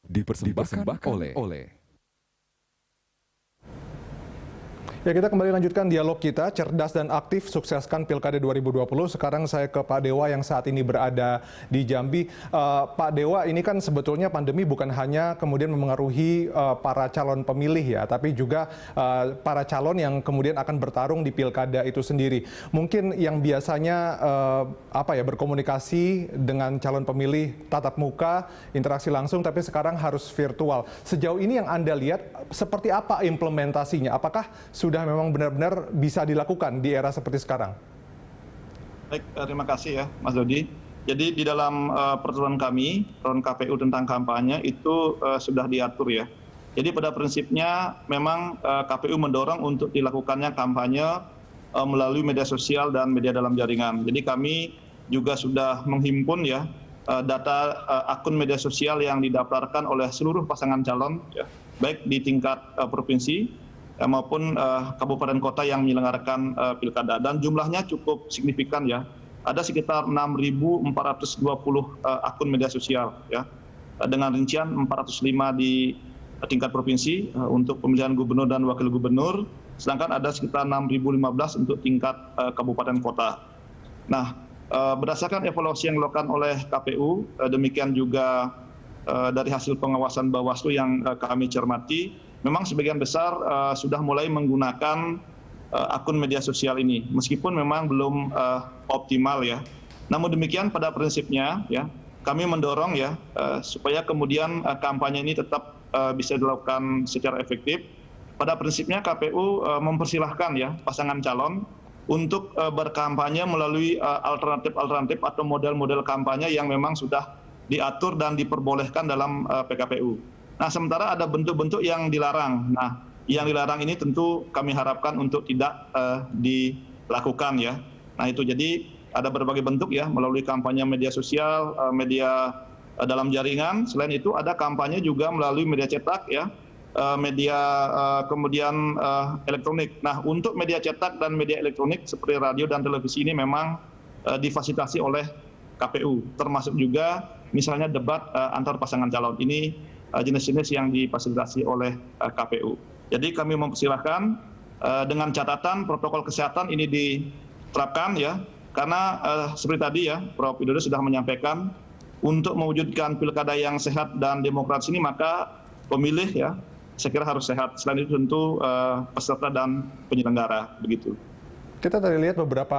dipersembahkan oleh Ya, kita kembali lanjutkan dialog kita, cerdas dan aktif, sukseskan Pilkada 2020. Sekarang saya ke Pak Dewa yang saat ini berada di Jambi. Pak Dewa, ini kan sebetulnya pandemi bukan hanya kemudian memengaruhi para calon pemilih ya, tapi juga para calon yang kemudian akan bertarung di Pilkada itu sendiri. Mungkin yang biasanya berkomunikasi dengan calon pemilih tatap muka, interaksi langsung, tapi sekarang harus virtual. Sejauh ini yang Anda lihat, seperti apa implementasinya? Apakah sudah memang benar-benar bisa dilakukan di era seperti sekarang? Baik, terima kasih ya Mas Dodi. Jadi di dalam peraturan kami, peraturan KPU tentang kampanye itu sudah diatur ya. Jadi pada prinsipnya memang KPU mendorong untuk dilakukannya kampanye melalui media sosial dan media dalam jaringan. Jadi kami juga sudah menghimpun ya data akun media sosial yang didaftarkan oleh seluruh pasangan calon, ya, baik di tingkat provinsi maupun kabupaten kota yang menyelenggarakan pilkada, dan jumlahnya cukup signifikan ya. Ada sekitar 6.420 akun media sosial ya, dengan rincian 405 di tingkat provinsi untuk pemilihan gubernur dan wakil gubernur, sedangkan ada sekitar 6.015 untuk tingkat kabupaten kota. Nah, berdasarkan evaluasi yang dilakukan oleh KPU, demikian juga dari hasil pengawasan Bawaslu yang kami cermati, memang sebagian besar sudah mulai menggunakan akun media sosial ini, meskipun memang belum optimal ya. Namun demikian pada prinsipnya ya, kami mendorong ya supaya kemudian kampanye ini tetap bisa dilakukan secara efektif. Pada prinsipnya KPU mempersilahkan ya pasangan calon untuk berkampanye melalui alternatif-alternatif atau model-model kampanye yang memang sudah diatur dan diperbolehkan dalam PKPU. Nah, sementara ada bentuk-bentuk yang dilarang. Nah, yang dilarang ini tentu kami harapkan untuk tidak dilakukan ya. Nah, itu jadi ada berbagai bentuk ya, melalui kampanye media sosial, media dalam jaringan. Selain itu ada kampanye juga melalui media cetak ya, media kemudian elektronik. Nah, untuk media cetak dan media elektronik seperti radio dan televisi ini memang difasilitasi oleh KPU, termasuk juga misalnya debat antar pasangan calon. Ini jenis-jenis yang difasilitasi oleh KPU. Jadi kami mempersilahkan dengan catatan protokol kesehatan ini diterapkan ya, karena seperti tadi ya Prof. Widodo sudah menyampaikan, untuk mewujudkan pilkada yang sehat dan demokratis ini maka pemilih ya saya kira harus sehat. Selain itu tentu peserta dan penyelenggara begitu. Kita tadi lihat beberapa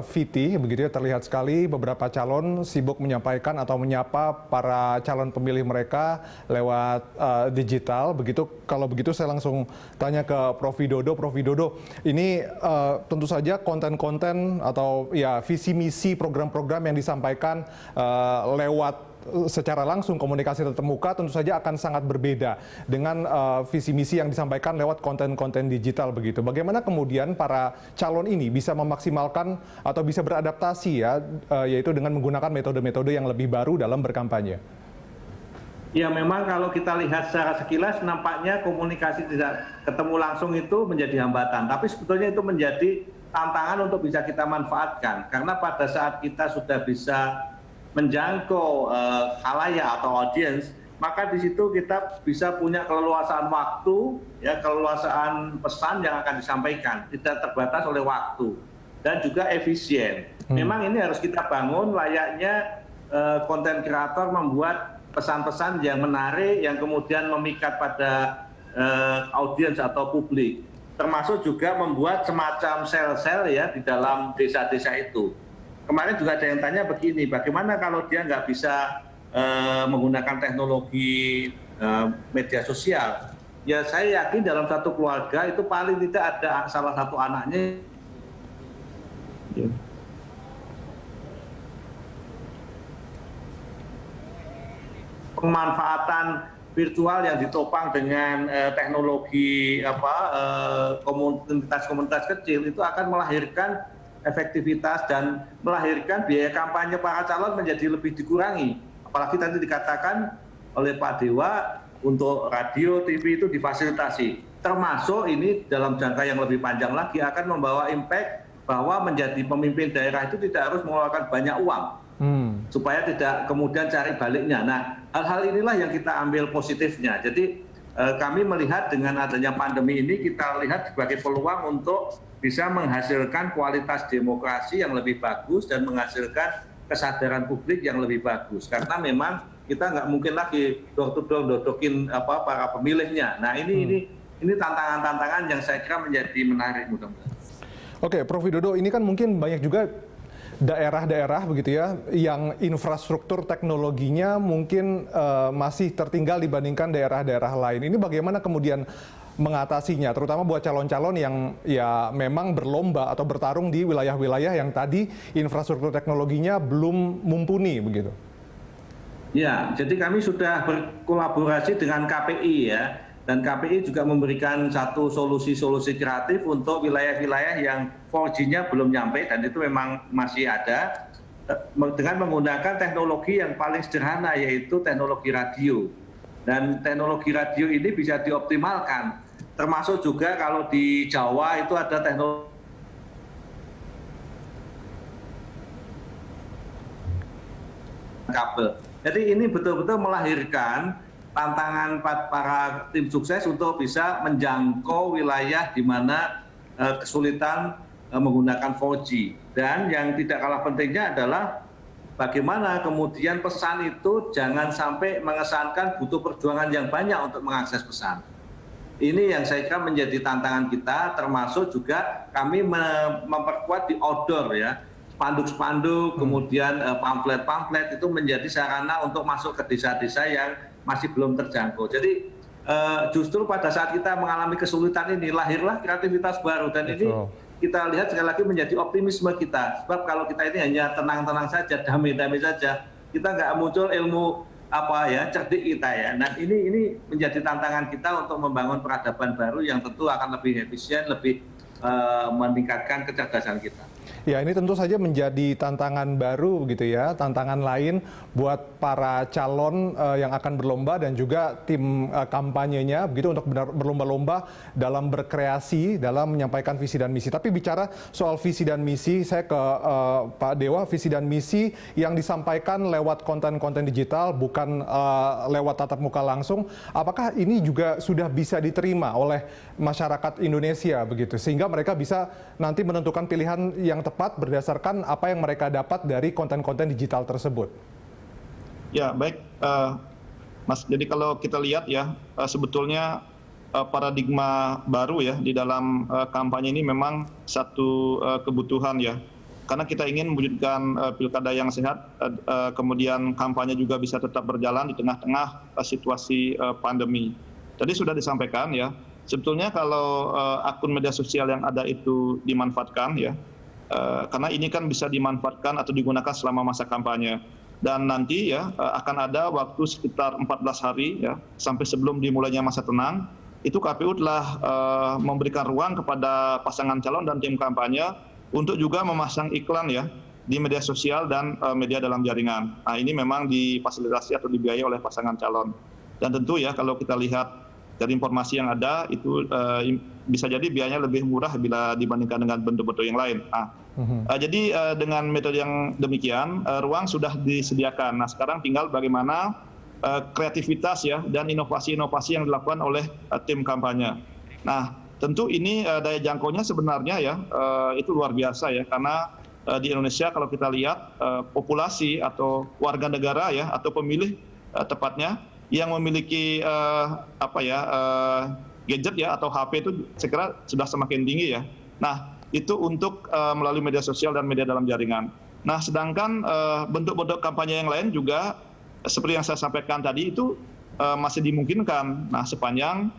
VT, begitu ya, terlihat sekali beberapa calon sibuk menyampaikan atau menyapa para calon pemilih mereka lewat digital. Begitu, kalau begitu saya langsung tanya ke Prof. Widodo. Prof. Widodo, ini tentu saja konten-konten atau ya visi misi program-program yang disampaikan lewat secara langsung komunikasi tatap muka tentu saja akan sangat berbeda dengan visi misi yang disampaikan lewat konten-konten digital begitu. Bagaimana kemudian para calon ini bisa memaksimalkan atau bisa beradaptasi ya, yaitu dengan menggunakan metode-metode yang lebih baru dalam berkampanye? Ya, memang kalau kita lihat secara sekilas nampaknya komunikasi tidak ketemu langsung itu menjadi hambatan, tapi sebetulnya itu menjadi tantangan untuk bisa kita manfaatkan, karena pada saat kita sudah bisa menjangkau khalayak atau audiens, maka di situ kita bisa punya keleluasaan waktu, ya, keleluasaan pesan yang akan disampaikan, tidak terbatas oleh waktu dan juga efisien. Memang ini harus kita bangun layaknya konten kreator membuat pesan-pesan yang menarik, yang kemudian memikat pada audiens atau publik, termasuk juga membuat semacam sel-sel ya di dalam desa-desa itu. Kemarin juga ada yang tanya begini, bagaimana kalau dia nggak bisa menggunakan teknologi media sosial? Ya, saya yakin dalam satu keluarga itu paling tidak ada salah satu anaknya pemanfaatan virtual yang ditopang dengan teknologi komunitas-komunitas kecil itu akan melahirkan efektivitas dan melahirkan biaya kampanye para calon menjadi lebih dikurangi. Apalagi tadi dikatakan oleh Pak Dewa untuk radio, TV itu difasilitasi. Termasuk ini dalam jangka yang lebih panjang lagi akan membawa impact bahwa menjadi pemimpin daerah itu tidak harus mengeluarkan banyak uang. supaya tidak kemudian cari baliknya. Nah, hal-hal inilah yang kita ambil positifnya. Jadi kami melihat dengan adanya pandemi ini, kita lihat sebagai peluang untuk bisa menghasilkan kualitas demokrasi yang lebih bagus dan menghasilkan kesadaran publik yang lebih bagus. Karena memang kita nggak mungkin lagi door to door dodokin para pemilihnya. Nah, ini tantangan-tantangan yang saya kira menjadi menarik mudah-mudahan. Oke, Prof. Widodo, ini kan mungkin banyak juga daerah-daerah begitu ya, yang infrastruktur teknologinya mungkin masih tertinggal dibandingkan daerah-daerah lain. Ini bagaimana kemudian mengatasinya, terutama buat calon-calon yang ya memang berlomba atau bertarung di wilayah-wilayah yang tadi infrastruktur teknologinya belum mumpuni begitu? Ya, jadi kami sudah berkolaborasi dengan KPI ya. Dan KPI juga memberikan satu solusi-solusi kreatif untuk wilayah-wilayah yang 4G-nya belum nyampe, dan itu memang masih ada, dengan menggunakan teknologi yang paling sederhana, yaitu teknologi radio. Dan teknologi radio ini bisa dioptimalkan, termasuk juga kalau di Jawa itu ada teknologi kabel. Jadi ini betul-betul melahirkan tantangan para tim sukses untuk bisa menjangkau wilayah di mana kesulitan menggunakan 4G. Dan yang tidak kalah pentingnya adalah bagaimana kemudian pesan itu jangan sampai mengesankan butuh perjuangan yang banyak untuk mengakses pesan. Ini yang saya kira menjadi tantangan kita, termasuk juga kami memperkuat di outdoor ya. Spanduk-spanduk, kemudian pamflet-pamflet itu menjadi sarana untuk masuk ke desa-desa yang masih belum terjangkau. Jadi justru pada saat kita mengalami kesulitan ini lahirlah kreativitas baru, dan ini kita lihat sekali lagi menjadi optimisme kita. Sebab kalau kita ini hanya tenang-tenang saja, damai-damai saja, kita nggak muncul ilmu cerdik kita ya. Nah ini menjadi tantangan kita untuk membangun peradaban baru yang tentu akan lebih efisien, lebih meningkatkan kecerdasan kita. Ya, ini tentu saja menjadi tantangan baru gitu ya, tantangan lain buat para calon yang akan berlomba dan juga tim kampanyenya begitu untuk benar berlomba-lomba dalam berkreasi, dalam menyampaikan visi dan misi. Tapi bicara soal visi dan misi, saya ke Pak Dewa, visi dan misi yang disampaikan lewat konten-konten digital, bukan lewat tatap muka langsung, apakah ini juga sudah bisa diterima oleh masyarakat Indonesia begitu, sehingga mereka bisa nanti menentukan pilihan yang tepat berdasarkan apa yang mereka dapat dari konten-konten digital tersebut? Ya, baik, Mas. Jadi kalau kita lihat ya, sebetulnya paradigma baru ya di dalam kampanye ini memang satu kebutuhan ya. Karena kita ingin mewujudkan pilkada yang sehat, kemudian kampanye juga bisa tetap berjalan di tengah-tengah situasi pandemi. Tadi sudah disampaikan ya, sebetulnya kalau akun media sosial yang ada itu dimanfaatkan ya, karena ini kan bisa dimanfaatkan atau digunakan selama masa kampanye. Dan nanti ya akan ada waktu sekitar 14 hari ya, sampai sebelum dimulainya masa tenang, itu KPU telah memberikan ruang kepada pasangan calon dan tim kampanye untuk juga memasang iklan ya di media sosial dan media dalam jaringan. Nah ini memang difasilitasi atau dibiayai oleh pasangan calon. Dan tentu ya kalau kita lihat dari informasi yang ada itu bisa jadi biayanya lebih murah bila dibandingkan dengan bentuk-bentuk yang lain. Jadi dengan metode yang demikian ruang sudah disediakan. Nah sekarang tinggal bagaimana kreativitas ya dan inovasi-inovasi yang dilakukan oleh tim kampanye. Nah tentu ini daya jangkaunya sebenarnya ya itu luar biasa ya, karena di Indonesia kalau kita lihat populasi atau warga negara ya atau pemilih tepatnya yang memiliki gadget ya atau HP itu saya kira sudah semakin tinggi ya. Nah itu untuk melalui media sosial dan media dalam jaringan. Nah sedangkan bentuk-bentuk kampanye yang lain juga seperti yang saya sampaikan tadi itu masih dimungkinkan. Nah sepanjang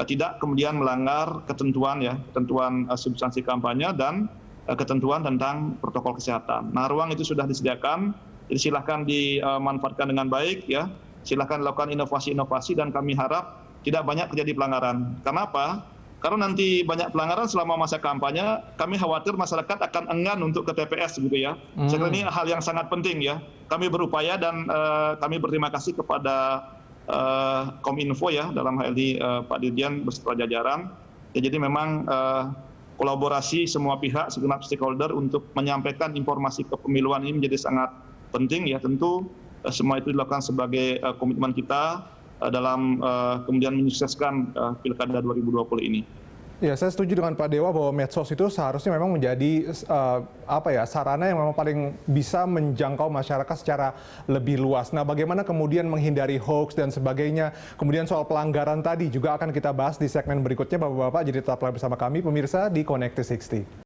tidak kemudian melanggar ketentuan ya, ketentuan substansi kampanye dan ketentuan tentang protokol kesehatan. Nah ruang itu sudah disediakan, jadi silahkan dimanfaatkan dengan baik ya. Silakan lakukan inovasi-inovasi dan kami harap tidak banyak terjadi pelanggaran. Kenapa? Karena nanti banyak pelanggaran selama masa kampanye, kami khawatir masyarakat akan enggan untuk ke TPS gitu ya. Saya kira ini hal yang sangat penting ya. Kami berupaya dan kami berterima kasih kepada Kominfo ya, dalam hal ini Pak Dirjen beserta jajaran. Ya, jadi memang kolaborasi semua pihak, segenap stakeholder untuk menyampaikan informasi kepemiluan ini menjadi sangat penting ya, tentu semua itu dilakukan sebagai komitmen kita dalam kemudian menyukseskan Pilkada 2020 ini. Ya, saya setuju dengan Pak Dewa bahwa medsos itu seharusnya memang menjadi sarana yang memang paling bisa menjangkau masyarakat secara lebih luas. Nah, bagaimana kemudian menghindari hoax dan sebagainya. Kemudian soal pelanggaran tadi juga akan kita bahas di segmen berikutnya. Bapak-bapak, jadi tetaplah bersama kami pemirsa di Connect 360.